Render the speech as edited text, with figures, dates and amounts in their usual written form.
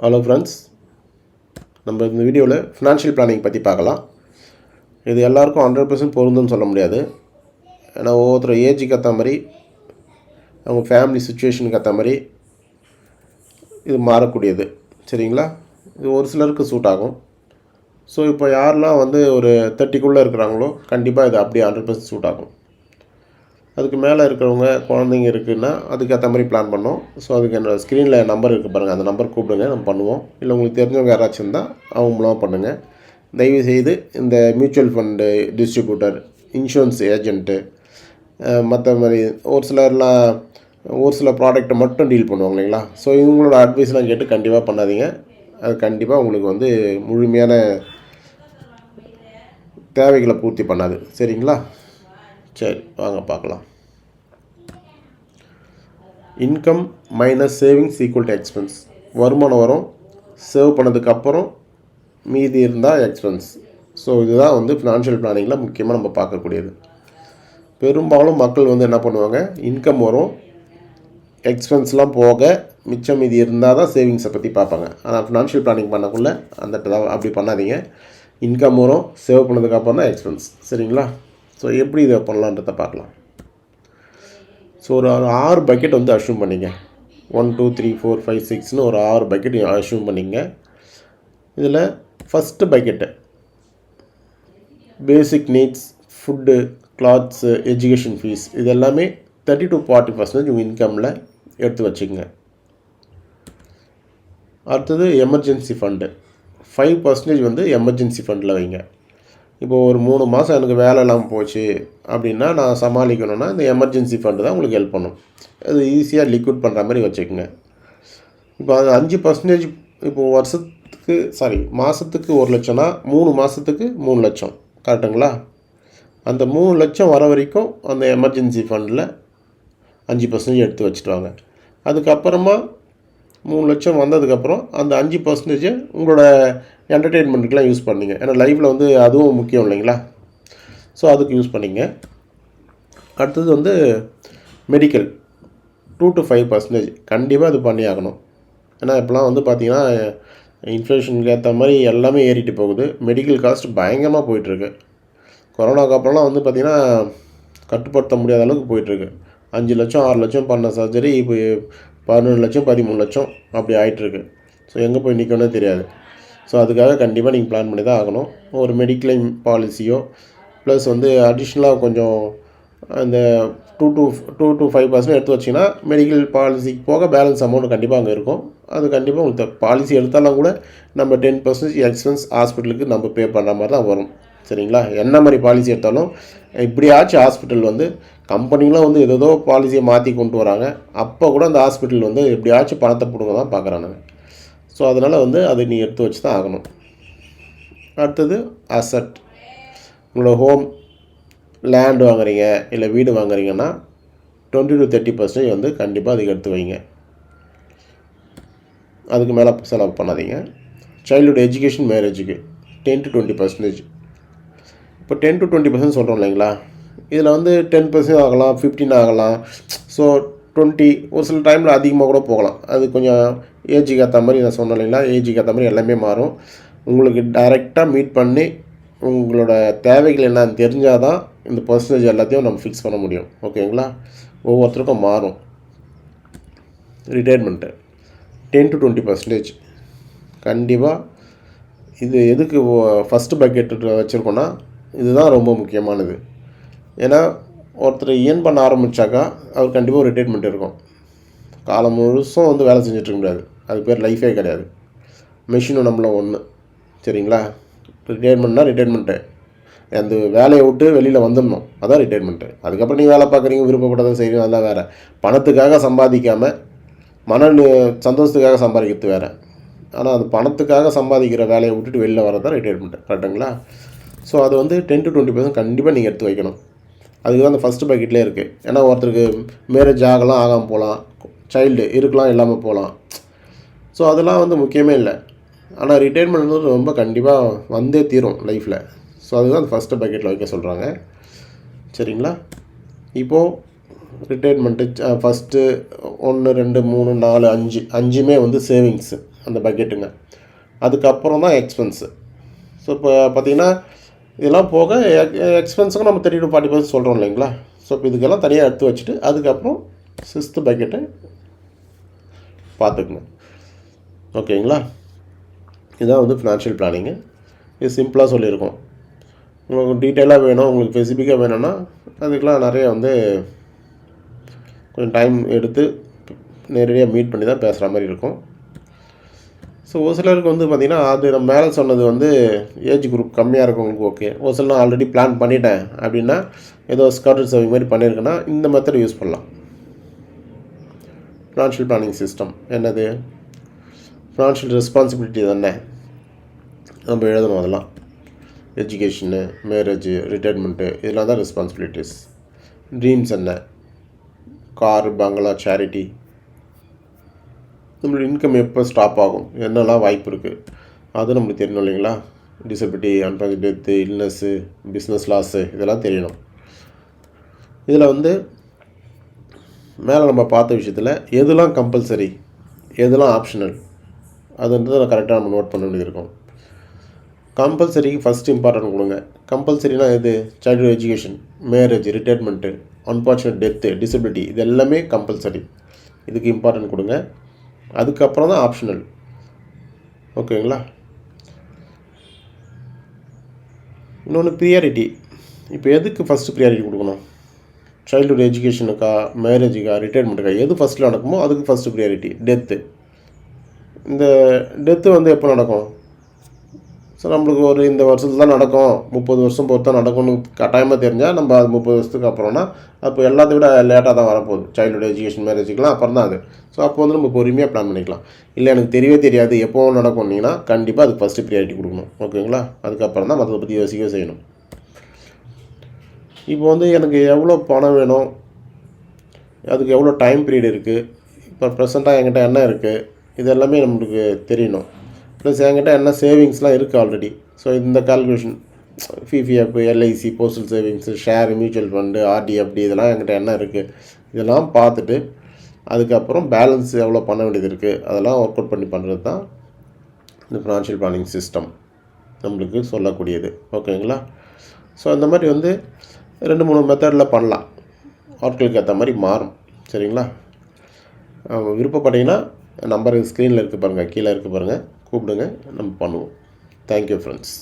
Hello friends, நம்ம இந்த வீடியோவில் ஃபினான்ஷியல் பிளானிங் பற்றி பார்க்கலாம். இது எல்லாருக்கும் 100% பொருந்துன்னு சொல்ல முடியாது. ஏன்னா ஒவ்வொருத்தர் ஏஜுக்கு ஏற்ற மாதிரி, அவங்க ஃபேமிலி சுச்சுவேஷனுக்கு ஏற்ற மாதிரி இது மாறக்கூடியது. சரிங்களா? இது ஒரு சிலருக்கு சூட் ஆகும். ஸோ இப்போ யாரெல்லாம் ஒரு 30க்குள்ளே இருக்கிறாங்களோ கண்டிப்பாக இது அப்படியே 100% சூட் ஆகும். அதுக்கு மேலே இருக்கிறவங்க குழந்தைங்க இருக்குதுன்னா அதுக்கேற்ற மாதிரி பிளான் பண்ணோம். ஸோ அதுக்கு என்னோடய ஸ்க்ரீனில் நம்பர் இருக்குது பாருங்கள், அந்த நம்பர் கூப்பிடுங்க, நம்ம பண்ணுவோம். இல்லை உங்களுக்கு தெரிஞ்சவங்க யாராச்சும் இருந்தால் அவங்க மூலமாக பண்ணுங்கள். தயவுசெய்து இந்த mutual fund distributor, insurance agent, மற்ற மாதிரி ஒரு சில ப்ராடக்ட்டை மட்டும் டீல் பண்ணுவாங்க இல்லைங்களா? ஸோ இவங்களோட அட்வைஸ்லாம் கேட்டு கண்டிப்பாக பண்ணாதீங்க. அது கண்டிப்பாக உங்களுக்கு முழுமையான தேவைகளை பூர்த்தி பண்ணாது. சரிங்களா? சரி, வாங்க பார்க்கலாம். Income minus savings equal to expense. வருமானம் வரும், சேவ் பண்ணதுக்கப்புறம் மீதி இருந்தால் எக்ஸ்பென்ஸ். ஸோ இதுதான் ஃபினான்ஷியல் பிளானிங்கில் முக்கியமாக நம்ம பார்க்கக்கூடியது. பெரும்பாலும் மக்கள் என்ன பண்ணுவாங்க, இன்கம் வரும், எக்ஸ்பென்ஸ்லாம் போக மிச்சம் மீதி இருந்தால் தான் சேவிங்ஸை பற்றி பார்ப்பாங்க. ஆனால் ஃபினான்ஷியல் பிளானிங் பண்ணக்குள்ளே அப்படி பண்ணாதீங்க. இன்கம் வரும், சேவ் பண்ணதுக்கப்புறம் தான் எக்ஸ்பென்ஸ். சரிங்களா? ஸோ எப்படி இதை பண்ணலான்றதை பார்க்கலாம். ஸோ ஒரு 6 பக்கெட் அஷ்யூம் பண்ணிங்க. 1 2 3 4 5 6ன்னு ஒரு 6 பக்கெட் அஷ்யூம் பண்ணிங்க. இதில் first bucket basic needs, food, clothes, education fees, இது எல்லாமே 30 to 40% உங்கள் இன்கமில் எடுத்து வச்சுக்கோங்க. அடுத்தது எமர்ஜென்சி ஃபண்டு 5% எமர்ஜென்சி ஃபண்டில் வைங்க. இப்போது ஒரு 3 மாதம் எனக்கு வேலை இல்லாமல் போச்சு அப்படின்னா, நான் சமாளிக்கணும்னா இந்த எமர்ஜென்சி ஃபண்டு தான் உங்களுக்கு ஹெல்ப் பண்ணும். அது ஈஸியாக லிக்விட் பண்ணுற மாதிரி வச்சுக்கோங்க. இப்போ அது 5% இப்போது மாதத்துக்கு 1 லட்சம்னா 3 மாதத்துக்கு 3 லட்சம். கரெக்டுங்களா? அந்த 3 லட்சம் வர வரைக்கும் அந்த எமர்ஜென்சி ஃபண்டில் 5% எடுத்து வச்சுட்டு வாங்க. அதுக்கப்புறமா 3 லட்சம் வந்ததுக்கப்புறம் அந்த 5% உங்களோட என்டர்டெயின்மெண்ட்டுக்கெலாம் யூஸ் பண்ணிங்க. ஏன்னா லைஃப்பில் அதுவும் முக்கியம் இல்லைங்களா? ஸோ அதுக்கு யூஸ் பண்ணிங்க. அடுத்தது மெடிக்கல் 2 to 5% கண்டிப்பாக அது பண்ணி ஆகணும். ஏன்னா இப்போலாம் பார்த்திங்கன்னா இன்ஃப்ளேஷனுக்கு ஏற்ற மாதிரி எல்லாமே ஏறிட்டு போகுது. மெடிக்கல் காஸ்ட் பயங்கரமாக போயிட்டுருக்கு. கொரோனாக்கு அப்புறம்லாம் பார்த்திங்கன்னா கட்டுப்படுத்த முடியாத அளவுக்கு போயிட்டுருக்கு. 5 லட்சம் 6 லட்சம் பண்ண சர்ஜரி இப்போ 11 லட்சம் 13 லட்சம் அப்படி ஆகிட்டுருக்கு. ஸோ எங்கே போய் நிற்கணும்னே தெரியாது. ஸோ அதுக்காக கண்டிப்பாக நீங்கள் பிளான் பண்ணி தான் ஆகணும். ஒரு மெடிக்ளைம் பாலிசியோ ப்ளஸ் அடிஷ்னலாக கொஞ்சம் அந்த 2 to 5% எடுத்து வச்சிங்கன்னா மெடிக்கல் பாலிசிக்கு போக பேலன்ஸ் அமௌண்ட் கண்டிப்பாக அங்கே இருக்கும். அது கண்டிப்பாக உங்களுக்கு பாலிசி எடுத்தாலும் கூட நம்ம 10% எக்ஸ்பென்ஸ் ஹாஸ்பிட்டலுக்கு நம்ம பே பண்ணுற மாதிரி தான் வரும். சரிங்களா? என்ன மாதிரி பாலிசி எடுத்தாலும் இப்படியாச்சும் ஹாஸ்பிட்டல் கம்பெனிலாம் ஏதோ பாலிசியை மாற்றி கொண்டு வராங்க. அப்போ கூட அந்த ஹாஸ்பிட்டல் எப்படியாச்சும் பணத்தை பிடுங்க தான் பார்க்குறாங்க. ஸோ அதனால் அதை நீ எடுத்து வச்சு தான் ஆகணும். அடுத்தது அசட். உங்களோட ஹோம் லேண்ட் வாங்குறீங்க இல்லை வீடு வாங்குறீங்கன்னா 20 to 30% கண்டிப்பாக அதுக்கு எடுத்து வைங்க. அதுக்கு மேலே செலவு பண்ணாதீங்க. சைல்டுஹுட் எஜுகேஷன், மேரேஜுக்கு 10 to 20%. இப்போ 10 to 20% சொல்கிறோம் இல்லைங்களா? இதில் 10% ஆகலாம், 15 ஆகலாம். ஸோ 20 ஒரு சில டைமில் அதிகமாக கூட போகலாம். அது கொஞ்சம் ஏஜுக்கு ஏற்ற மாதிரி நான் சொன்னேன் இல்லைங்களா? ஏஜுக்கு ஏற்ற மாதிரி எல்லாமே மாறும். உங்களுக்கு டைரெக்டாக மீட் பண்ணி உங்களோட தேவைகள் என்னன்னு தெரிஞ்சால் தான் இந்த பர்சன்டேஜ் எல்லாத்தையும் நம்ம ஃபிக்ஸ் பண்ண முடியும். ஓகேங்களா? ஒவ்வொருத்தருக்கும் மாறும். ரிட்டையர்மெண்ட்டு 10 to 20% கண்டிப்பாக. இது எதுக்கு ஃபஸ்ட்டு பக்கெட் வச்சுருக்கோன்னா இதுதான் ரொம்ப முக்கியமானது. ஏன்னா ஒருத்தர் ஏர்ன் பண்ண ஆரம்பித்தாக்கா அவர் கண்டிப்பாக ஒரு ரிட்டைர்மெண்ட் இருக்கும். காலம் முழுசும் வேலை செஞ்சிட்ருக்க முடியாது. அது பேர் லைஃபே கிடையாது. மெஷினும் நம்மளும் ஒன்று. சரிங்களா? ரிட்டைர்மெண்ட்டு அந்த வேலையை விட்டு வெளியில் வந்துடணும். அதான் ரிட்டைர்மெண்ட்டு. அதுக்கப்புறம் நீங்கள் வேலை பார்க்குறீங்க, விருப்பப்பட்டதை செய்கிறீங்க, அதெல்லாம் வேறு. பணத்துக்காக சம்பாதிக்காமல் சந்தோஷத்துக்காக சம்பாதிக்கிறது வேறு. ஆனால் அது பணத்துக்காக சம்பாதிக்கிற வேலையை விட்டுட்டு வெளியில் வரது தான் ரிட்டைர்மெண்ட்டு. கரெக்டுங்களா? ஸோ அது 10 to 20% கண்டிப்பாக நீங்கள் எடுத்து வைக்கணும். அதுக்கு தான் அந்த ஃபஸ்ட்டு பக்கெட்லேயே இருக்குது. ஏன்னா ஒருத்தருக்கு மேரேஜ் ஆகலாம், ஆகாமல் போகலாம், சைல்டு இருக்கலாம், இல்லாமல் போகலாம். ஸோ அதெல்லாம் முக்கியமே இல்லை. ஆனால் ரிட்டைர்மெண்ட் ரொம்ப கண்டிப்பாக வந்தே தீரும் லைஃப்பில். ஸோ அதுதான் அந்த ஃபஸ்ட்டு பக்கெட்டில் வைக்க சொல்கிறாங்க. சரிங்களா? இப்போது ரிட்டைர்மெண்ட்டு ஃபஸ்ட்டு 1 2 3 4 5 5மே சேவிங்ஸு. அந்த பக்கெட்டுங்க. அதுக்கப்புறம் தான் எக்ஸ்பென்ஸு. ஸோ இப்போ பார்த்தீங்கன்னா இதெல்லாம் போக எக்ஸ்பென்ஸுக்கும் நம்ம 30 to 40% சொல்கிறோம் இல்லைங்களா. ஸோ இப்போ இதுக்கெல்லாம் தனியாக எடுத்து வச்சுட்டு அதுக்கப்புறம் 6th பக்கெட்டை பார்த்துக்குங்க. ஓகேங்களா. இதுதான் வந்து ஃபினான்ஷியல் பிளானிங்கு. இது சிம்பிளாக சொல்லியிருக்கோம். உங்களுக்கு டீட்டெயிலாக வேணும், உங்களுக்கு ஸ்பெசிஃபிக்காக வேணும்னா அதுக்கெலாம் நிறைய வந்து கொஞ்சம் டைம் எடுத்து நேரடியாக மீட் பண்ணி தான் பேசுகிற மாதிரி இருக்கும். ஸோ ஒரு சிலருக்கு வந்து பார்த்திங்கன்னா அது நம்ம மேலே சொன்னது வந்து ஏஜ் குரூப் கம்மியாக இருக்கவங்களுக்கு ஓகே. ஒரு சில நான் ஆல்ரெடி பிளான் பண்ணிட்டேன் அப்படின்னா ஏதோ ஸ்காலர் சேவிங் மாதிரி பண்ணியிருக்கேன்னா இந்த மெத்தட் யூஸ் பண்ணலாம். ஃபினான்ஷியல் பிளானிங் சிஸ்டம் என்னது? ஃபினான்ஷியல் ரெஸ்பான்சிபிலிட்டி தானே நம்ம எழுதணும். அதெல்லாம் எஜுகேஷனு, மேரேஜு, ரிட்டையர்மெண்ட்டு இதெல்லாம் தான் ரெஸ்பான்சிபிலிட்டிஸ். ட்ரீம்ஸ் என்ன? கார், பங்களா, சேரிட்டி. நம்மளோட இன்கம் எப்போ ஸ்டாப் ஆகும், என்னெல்லாம் வாய்ப்பு இருக்குது அது நம்மளுக்கு தெரியணும் இல்லைங்களா. Disability, unfortunate death, illness, business loss இதெல்லாம் தெரியணும். இதில் வந்து மேலே நம்ம பார்த்த விஷயத்தில் எதெல்லாம் கம்பல்சரி, எதெல்லாம் ஆப்ஷனல் அதுன்றதை கரெக்டாக நம்ம நோட் பண்ண வேண்டியது இருக்கும். கம்பல்சரிக்கு ஃபஸ்ட்டு இம்பார்ட்டன்ட் கொடுங்க. கம்பல்சரினா எது? Childhood education, marriage, retirement, unfortunate death, disability இது எல்லாமே கம்பல்சரி. இதுக்கு இம்பார்ட்டன்ட் கொடுங்க. அதுக்கப்புறம் தான் ஆப்ஷனல். ஓகேங்களா. இன்னொன்று ப்ரியாரிட்டி. இப்போ எதுக்கு ஃபஸ்ட்டு ப்ரியாரிட்டி கொடுக்கணும்? சைல்டுஹுட் எஜுகேஷனுக்கா, மேரேஜுக்கா, ரிட்டையர்மெண்ட்டுக்கா எது ஃபஸ்ட்டில் நடக்குமோ அதுக்கு ஃபஸ்ட்டு ப்ரியாரிட்டி. டெத்து. இந்த டெத்து வந்து எப்போ நடக்கும்? ஸோ நம்மளுக்கு ஒரு இந்த வருஷத்தில் தான் நடக்கும், 30 வருஷம் பொறுத்து தான் நடக்கும்னு கட்டாயமாக தெரிஞ்சால் நம்ம அது 30 வருஷத்துக்கு அப்புறம்னா அப்போ எல்லாத்தையும் விட லேட்டாக தான் வரப்போகுது. சைல்டுஹுட் எஜுகேஷன், மேரேஜுக்கெலாம் அப்புறம் தான் அது. ஸோ அப்போ வந்து நம்ம பொறுமையாக பிளான் பண்ணிக்கலாம். இல்லை எனக்கு தெரியவே தெரியாது எப்போ நடக்கும்னீங்கன்னா கண்டிப்பாக அதுக்கு ஃபஸ்ட்டு ப்ரியாரிட்டி கொடுக்கணும். ஓகேங்களா. அதுக்கப்புறம் தான் மற்றதை பற்றி யோசிக்கவே செய்யணும். இப்போ வந்து எனக்கு எவ்வளோ பணம் வேணும், அதுக்கு எவ்வளோ டைம் பீரியட் இருக்குது, இப்போ ப்ரெசண்ட்டாக என்கிட்ட என்ன இருக்குது இது எல்லாமே நம்மளுக்கு தெரியணும். ப்ளஸ் என்கிட்ட என்ன சேவிங்ஸ்லாம் இருக்குது ஆல்ரெடி. ஸோ இந்த calculation PPF, LIC, postal savings, share, mutual fund, RD, FD இதெல்லாம் என்கிட்ட என்ன இருக்குது இதெல்லாம் பார்த்துட்டு அதுக்கப்புறம் பேலன்ஸ் எவ்வளோ பண்ண வேண்டியது இருக்குது அதெல்லாம் ஒர்க் அவுட் பண்ணி பண்ணுறது தான் இந்த ஃபினான்ஷியல் பிளானிங் சிஸ்டம் நம்மளுக்கு சொல்லக்கூடியது. ஓகேங்களா. ஸோ அந்த மாதிரி வந்து 2-3 மெத்தடில் பண்ணலாம். ஆட்களுக்கு ஏற்ற மாதிரி மாறும். சரிங்களா. விருப்பப்பட்டீங்கன்னா நம்பர் ஸ்க்ரீனில் இருக்குது பாருங்கள், கீழே இருக்குது பாருங்கள், கூப்பிடுங்க, நம்ம பண்ணுவோம். Thank you friends.